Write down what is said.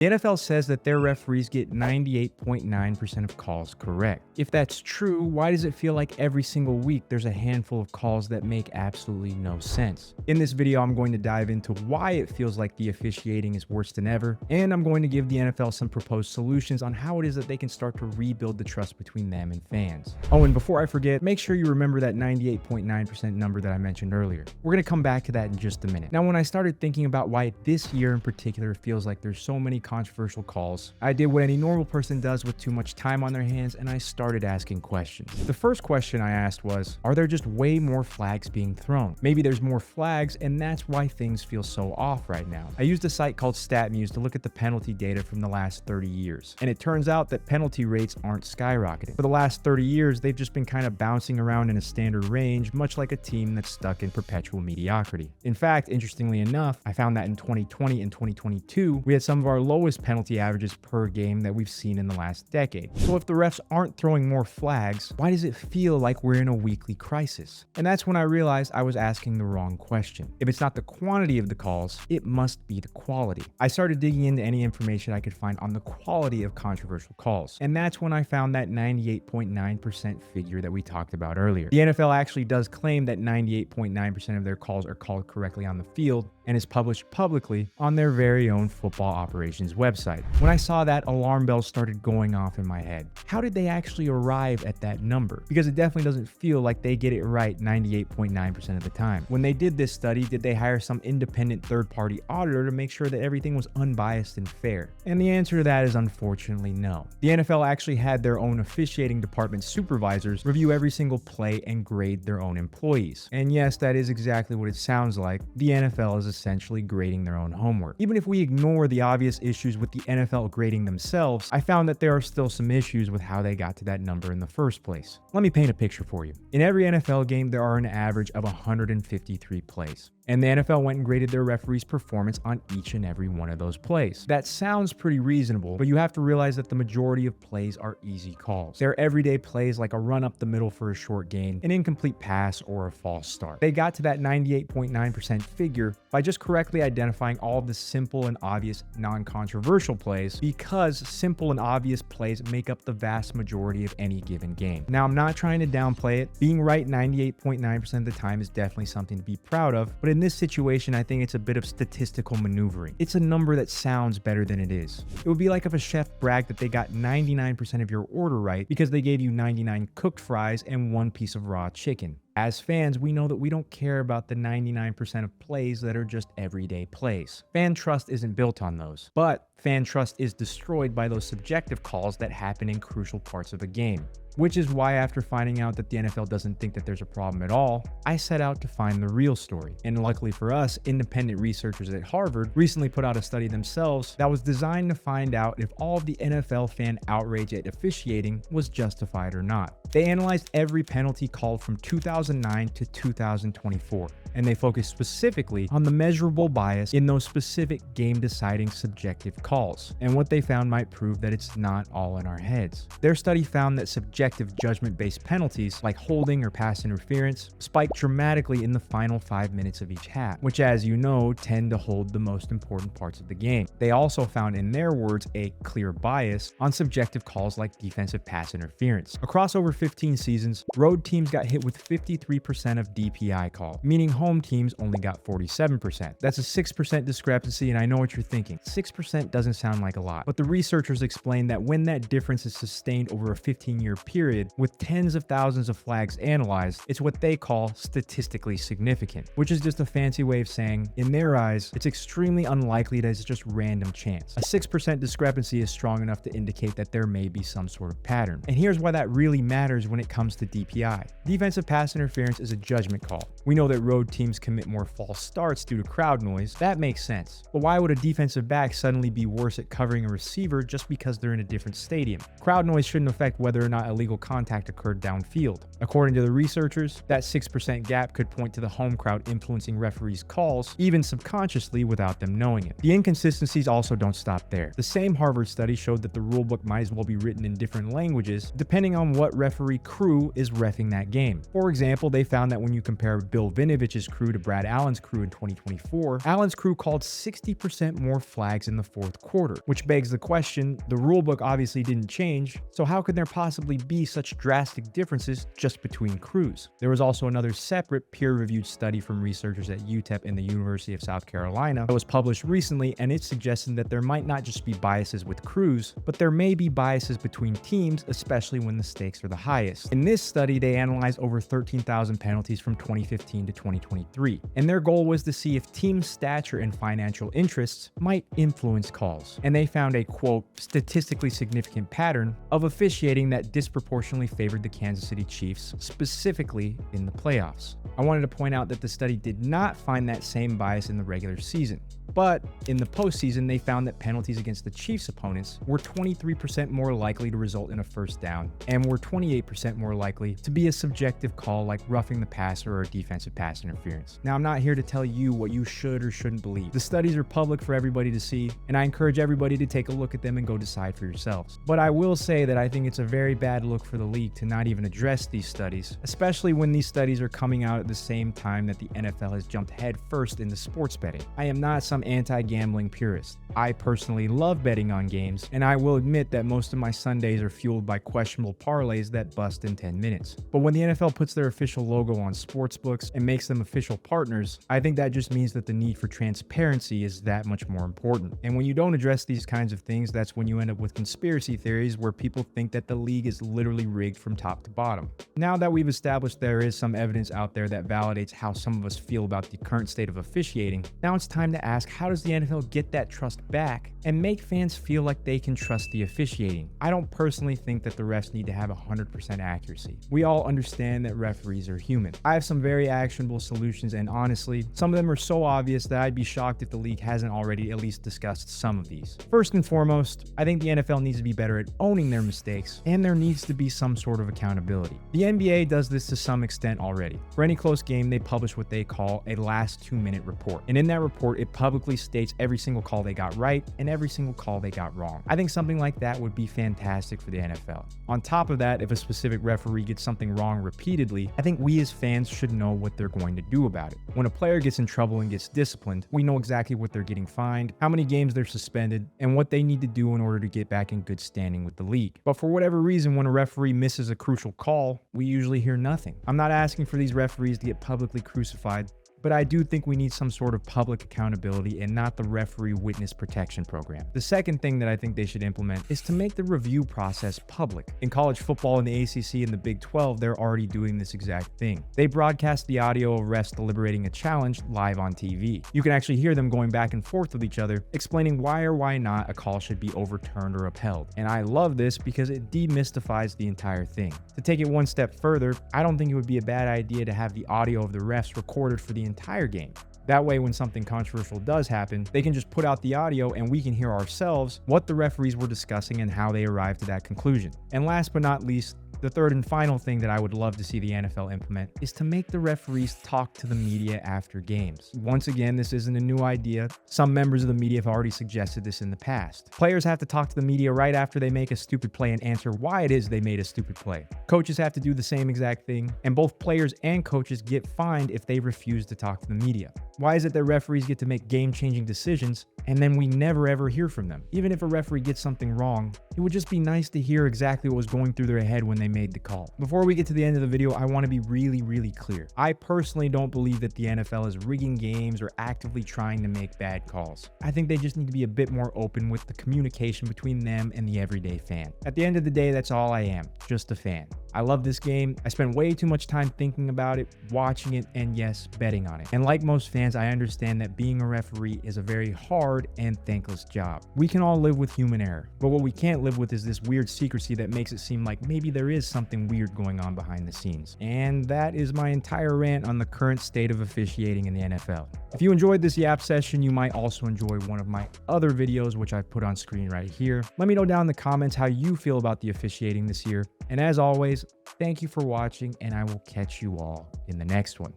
The NFL says that their referees get 98.9% of calls correct. If that's true, why does it feel like every single week there's a handful of calls that make absolutely no sense? In this video, I'm going to dive into why it feels like the officiating is worse than ever, and I'm going to give the NFL some proposed solutions on how it is that they can start to rebuild the trust between them and fans. Oh, and before I forget, make sure you remember that 98.9% number that I mentioned earlier. We're going to come back to that in just a minute. Now, when I started thinking about why this year in particular feels like there's so many controversial calls, I did what any normal person does with too much time on their hands, and I started asking questions. The first question I asked was, are there just way more flags being thrown? Maybe there's more flags, and that's why things feel so off right now. I used a site called StatMuse to look at the penalty data from the last 30 years, and it turns out that penalty rates aren't skyrocketing. For the last 30 years, they've just been kind of bouncing around in a standard range, much like a team that's stuck in perpetual mediocrity. In fact, interestingly enough, I found that in 2020 and 2022, we had some of our lowest penalty averages per game that we've seen in the last decade. So if the refs aren't throwing more flags, why does it feel like we're in a weekly crisis? And that's when I realized I was asking the wrong question. If it's not the quantity of the calls, it must be the quality. I started digging into any information I could find on the quality of controversial calls, and that's when I found that 98.9% figure that we talked about earlier. The NFL actually does claim that 98.9% of their calls are called correctly on the field, and is published publicly on their very own football operations website. When I saw that, alarm bells started going off in my head. How did they actually arrive at that number? Because it definitely doesn't feel like they get it right 98.9% of the time. When they did this study, did they hire some independent third-party auditor to make sure that everything was unbiased and fair? And the answer to that is unfortunately no. The NFL actually had their own officiating department supervisors review every single play and grade their own employees. And yes, that is exactly what it sounds like. The NFL is essentially grading their own homework. Even if we ignore the obvious issues with the NFL grading themselves, I found that there are still some issues with how they got to that number in the first place. Let me paint a picture for you. In every NFL game, there are an average of 153 plays. And the NFL went and graded their referees' performance on each and every one of those plays. That sounds pretty reasonable, but you have to realize that the majority of plays are easy calls. They're everyday plays like a run up the middle for a short gain, an incomplete pass, or a false start. They got to that 98.9% figure by just correctly identifying all of the simple and obvious non-controversial plays, because simple and obvious plays make up the vast majority of any given game. Now, I'm not trying to downplay it. Being right 98.9% of the time is definitely something to be proud of, but in this situation, I think it's a bit of statistical maneuvering. It's a number that sounds better than it is. It would be like if a chef bragged that they got 99% of your order right because they gave you 99 cooked fries and 1 piece of raw chicken. As fans, we know that we don't care about the 99% of plays that are just everyday plays. Fan trust isn't built on those, but fan trust is destroyed by those subjective calls that happen in crucial parts of a game. Which is why, after finding out that the NFL doesn't think that there's a problem at all, I set out to find the real story. And luckily for us, independent researchers at Harvard recently put out a study themselves that was designed to find out if all of the NFL fan outrage at officiating was justified or not. They analyzed every penalty called from 2009 to 2024, and they focused specifically on the measurable bias in those specific game-deciding subjective calls. And what they found might prove that it's not all in our heads. Their study found that subjective judgment-based penalties like holding or pass interference spiked dramatically in the final 5 minutes of each half, which, as you know, tend to hold the most important parts of the game. They also found, in their words, a clear bias on subjective calls like defensive pass interference. Across over 15 seasons, road teams got hit with 53% of DPI call, meaning home teams only got 47%. That's a 6% discrepancy, and I know what you're thinking. 6% doesn't sound like a lot, but the researchers explained that when that difference is sustained over a 15-year period with tens of thousands of flags analyzed, it's what they call statistically significant, which is just a fancy way of saying, in their eyes, it's extremely unlikely that it's just random chance. A 6% discrepancy is strong enough to indicate that there may be some sort of pattern. And here's why that really matters when it comes to DPI. Defensive pass interference is a judgment call. We know that road teams commit more false starts due to crowd noise. That makes sense. But why would a defensive back suddenly be worse at covering a receiver just because they're in a different stadium? Crowd noise shouldn't affect whether or not a illegal contact occurred downfield. According to the researchers, that 6% gap could point to the home crowd influencing referees' calls, even subconsciously without them knowing it. The inconsistencies also don't stop there. The same Harvard study showed that the rulebook might as well be written in different languages, depending on what referee crew is reffing that game. For example, they found that when you compare Bill Vinovich's crew to Brad Allen's crew in 2024, Allen's crew called 60% more flags in the fourth quarter, which begs the question, the rulebook obviously didn't change, so how could there possibly be such drastic differences just between crews? There was also another separate peer-reviewed study from researchers at UTEP and the University of South Carolina that was published recently, and it suggested that there might not just be biases with crews, but there may be biases between teams, especially when the stakes are the highest. In this study, they analyzed over 13,000 penalties from 2015 to 2023, and their goal was to see if team stature and financial interests might influence calls. And they found a, quote, statistically significant pattern of officiating that disproportionately favored the Kansas City Chiefs, specifically in the playoffs. I wanted to point out that the study did not find that same bias in the regular season. But in the postseason, they found that penalties against the Chiefs' opponents were 23% more likely to result in a first down and were 28% more likely to be a subjective call like roughing the passer or defensive pass interference. Now, I'm not here to tell you what you should or shouldn't believe. The studies are public for everybody to see, and I encourage everybody to take a look at them and go decide for yourselves. But I will say that I think it's a very bad look for the league to not even address these studies, especially when these studies are coming out at the same time that the NFL has jumped headfirst into sports betting. I am not some anti-gambling purist. I personally love betting on games, and I will admit that most of my Sundays are fueled by questionable parlays that bust in 10 minutes. But when the NFL puts their official logo on sportsbooks and makes them official partners, I think that just means that the need for transparency is that much more important. And when you don't address these kinds of things, that's when you end up with conspiracy theories where people think that the league is literally rigged from top to bottom. Now that we've established there is some evidence out there that validates how some of us feel about the current state of officiating, now it's time to ask, how does the NFL get that trust back and make fans feel like they can trust the officiating? I don't personally think that the refs need to have 100% accuracy. We all understand that referees are human. I have some very actionable solutions, and honestly, some of them are so obvious that I'd be shocked if the league hasn't already at least discussed some of these. First and foremost, I think the NFL needs to be better at owning their mistakes, and there needs to be some sort of accountability. The NBA does this to some extent already. For any close game, they publish what they call a last 2-minute report, and in that report, it publicly states every single call they got right and every single call they got wrong. I think something like that would be fantastic for the NFL. On top of that, if a specific referee gets something wrong repeatedly, I think we as fans should know what they're going to do about it. When a player gets in trouble and gets disciplined, we know exactly what they're getting fined, how many games they're suspended, and what they need to do in order to get back in good standing with the league. But for whatever reason, when a referee misses a crucial call, we usually hear nothing. I'm not asking for these referees to get publicly crucified, but I do think we need some sort of public accountability and not the referee witness protection program. The second thing that I think they should implement is to make the review process public. In college football in the ACC and the Big 12, they're already doing this exact thing. They broadcast the audio of refs deliberating a challenge live on TV. You can actually hear them going back and forth with each other, explaining why or why not a call should be overturned or upheld. And I love this because it demystifies the entire thing. To take it one step further, I don't think it would be a bad idea to have the audio of the refs recorded for the entire game. That way, when something controversial does happen, they can just put out the audio and we can hear ourselves what the referees were discussing and how they arrived to that conclusion. And last but not least, the third and final thing that I would love to see the NFL implement is to make the referees talk to the media after games. Once again, this isn't a new idea. Some members of the media have already suggested this in the past. Players have to talk to the media right after they make a stupid play and answer why it is they made a stupid play. Coaches have to do the same exact thing, and both players and coaches get fined if they refuse to talk to the media. Why is it that referees get to make game-changing decisions and then we never ever hear from them? Even if a referee gets something wrong, it would just be nice to hear exactly what was going through their head when they made the call. Before we get to the end of the video, I want to be really clear. I personally don't believe that the NFL is rigging games or actively trying to make bad calls. I think they just need to be a bit more open with the communication between them and the everyday fan. At the end of the day, that's all I am, just a fan. I love this game. I spend way too much time thinking about it, watching it, and yes, betting on it. And like most fans, I understand that being a referee is a very hard and thankless job. We can all live with human error, but what we can't live with is this weird secrecy that makes it seem like maybe there is something weird going on behind the scenes. And that is my entire rant on the current state of officiating in the NFL. If you enjoyed this yap session, you might also enjoy one of my other videos, which I've put on screen right here. Let me know down in the comments how you feel about the officiating this year. And as always, thank you for watching, and I will catch you all in the next one.